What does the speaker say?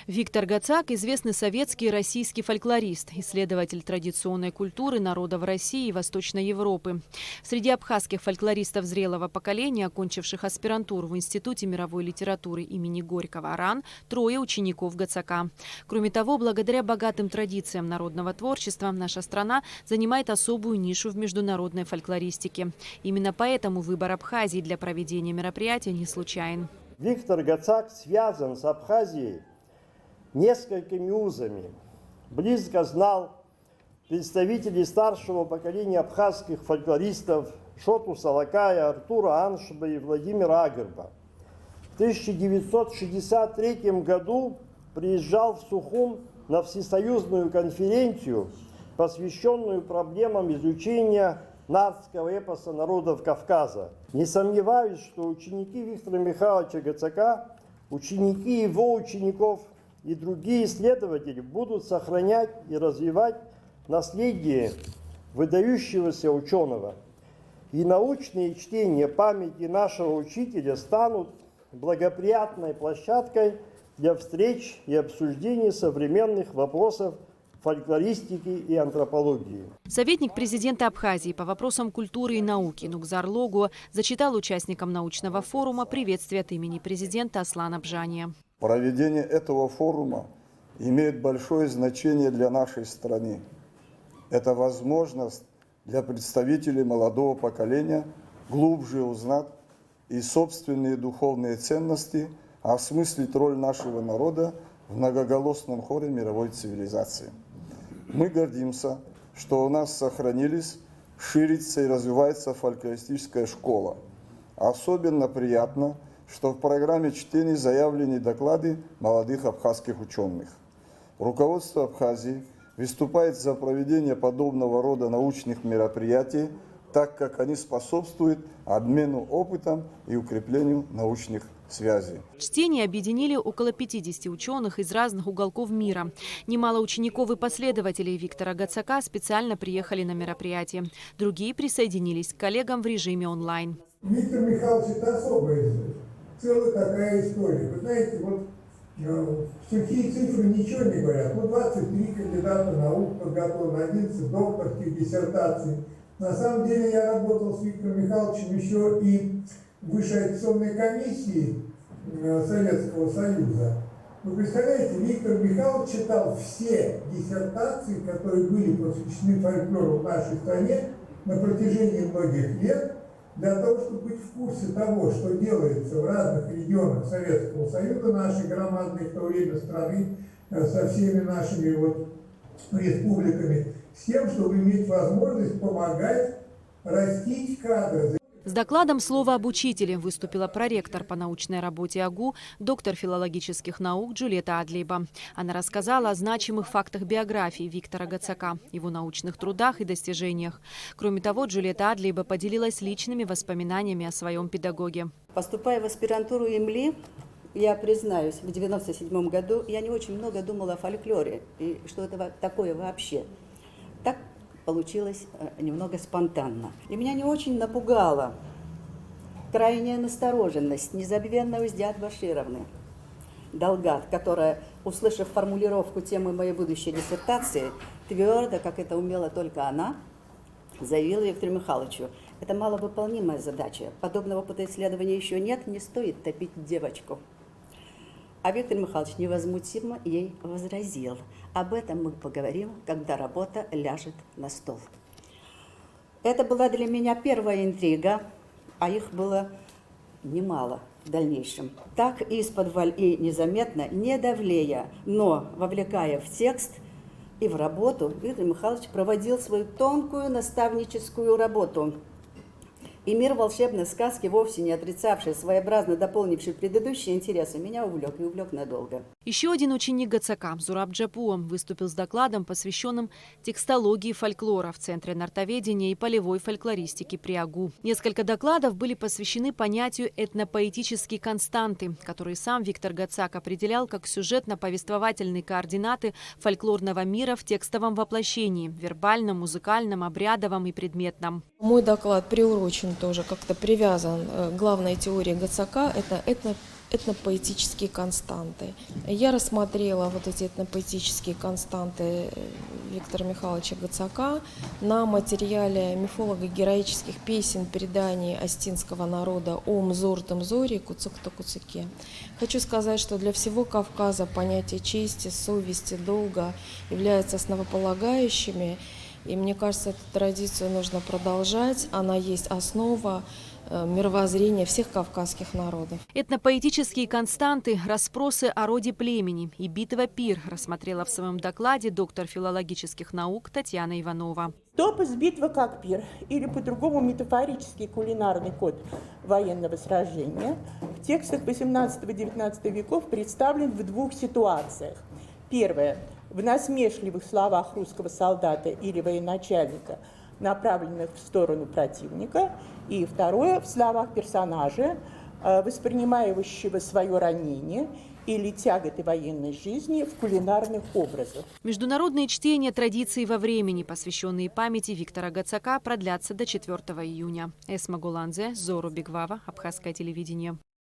Виктор Гацак – известный советский и российский фольклорист, исследователь традиционной культуры народов России и Восточной Европы. Среди абхазских фольклористов зрелого поколения, окончивших аспирантуру в Институте мировой литературы имени Горького РАН, 3 учеников Гацака. Кроме того, благодаря богатым традициям народного творчества, наша страна занимает особую нишу в международной фольклористике. Именно поэтому выбор Абхазии для проведения мероприятия не случайен. Виктор Гацак связан с Абхазией несколькими узами. Близко знал представителей старшего поколения абхазских фольклористов Шоту Салакая, Артура Аншба и Владимира Агерба. В 1963 году приезжал в Сухум на всесоюзную конференцию, посвященную проблемам изучения нардского эпоса народов Кавказа. Не сомневаюсь, что ученики Виктора Михайловича Гацака, ученики его учеников и другие исследователи будут сохранять и развивать наследие выдающегося ученого. И научные чтения памяти нашего учителя станут благоприятной площадкой для встреч и обсуждений современных вопросов фольклористики и антропологии. Советник президента Абхазии по вопросам культуры и науки Нугзар Логу зачитал участникам научного форума приветствие от имени президента Аслана Бжания. Проведение этого форума имеет большое значение для нашей страны. Это возможность для представителей молодого поколения глубже узнать и собственные духовные ценности, осмыслить роль нашего народа в многоголосном хоре мировой цивилизации. Мы гордимся, что у нас сохранились, ширится и развивается фольклористическая школа. Особенно приятно, что в программе чтений заявлены доклады молодых абхазских ученых. Руководство Абхазии выступает за проведение подобного рода научных мероприятий, так как они способствуют обмену опытом и укреплению научных связей. Чтения объединили около 50 ученых из разных уголков мира. Немало учеников и последователей Виктора Гацака специально приехали на мероприятие. Другие присоединились к коллегам в режиме онлайн. Виктор Михайлович – это особая целая такая история. Вы знаете, вот сухие цифры ничего не говорят. 23 кандидата наук подготовлено, 11 докторских диссертаций. На самом деле я работал с Виктором Михайловичем еще и в Высшей аттестационной комиссии Советского Союза. Вы представляете, Виктор Михайлович читал все диссертации, которые были посвящены фольклору в нашей стране на протяжении многих лет, для того, чтобы быть в курсе того, что делается в разных регионах Советского Союза, нашей громадной в то время страны, со всеми нашими республиками, с тем, чтобы иметь возможность помогать растить кадры. С докладом «Слово об учителе» выступила проректор по научной работе АГУ, доктор филологических наук Джульетта Адлейба. Она рассказала о значимых фактах биографии Виктора Гацака, его научных трудах и достижениях. Кроме того, Джульетта Адлейба поделилась личными воспоминаниями о своем педагоге. Поступая в аспирантуру ИМЛИ, я признаюсь, в 1997 году я не очень много думала о фольклоре и что это такое вообще. Так получилось немного спонтанно. И меня не очень напугала крайняя настороженность незабвенной Уздят Башировны Далгат, которая, услышав формулировку темы моей будущей диссертации, твердо, как это умела только она, заявила Виктору Михайловичу: это маловыполнимая задача, подобного опыта исследования еще нет, не стоит топить девочку. А Виктор Михайлович невозмутимо ей возразил: об этом мы поговорим, когда работа ляжет на стол. Это была для меня первая интрига, а их было немало в дальнейшем. Так исподволь и незаметно, не давлея, но вовлекая в текст и в работу, Виктор Михайлович проводил свою тонкую наставническую работу. И мир волшебной сказки, вовсе не отрицавший, своеобразно дополнивший предыдущие интересы, меня увлек и увлек надолго. Еще один ученик Гацака, Зураб Джапуа, выступил с докладом, посвященным текстологии фольклора в Центре нартоведения и полевой фольклористики при АГУ. Несколько докладов были посвящены понятию этнопоэтические константы, которые сам Виктор Гацак определял как сюжетно-повествовательные координаты фольклорного мира в текстовом воплощении – вербальном, музыкальном, обрядовом и предметном. Мой доклад приурочен тоже, как-то привязан к главной теории Гацака – это этнопоэтические константы. Я рассмотрела вот эти этнопоэтические константы Виктора Михайловича Гацака на материале мифолога героических песен, преданий остинского народа «Ом зор там зори, куцук-то куцуке». Хочу сказать, что для всего Кавказа понятие чести, совести, долга являются основополагающими. И мне кажется, эту традицию нужно продолжать. Она есть основа мировоззрения всех кавказских народов. Этнопоэтические константы, расспросы о роде племени и битва пир рассмотрела в своем докладе доктор филологических наук Татьяна Иванова. Топос «Битва как пир» или по-другому метафорический кулинарный код военного сражения в текстах 18-19 веков представлен в двух ситуациях. Первое. В насмешливых словах русского солдата или военачальника, направленных в сторону противника. И второе, в словах персонажа, воспринимающего свое ранение или тяготы военной жизни в кулинарных образах. Международные чтения традиции во времени, посвященные памяти Виктора Гацака, продлятся до 4 июня. Эсма Гуланзе, Зору Бигвава, Абхазское телевидение.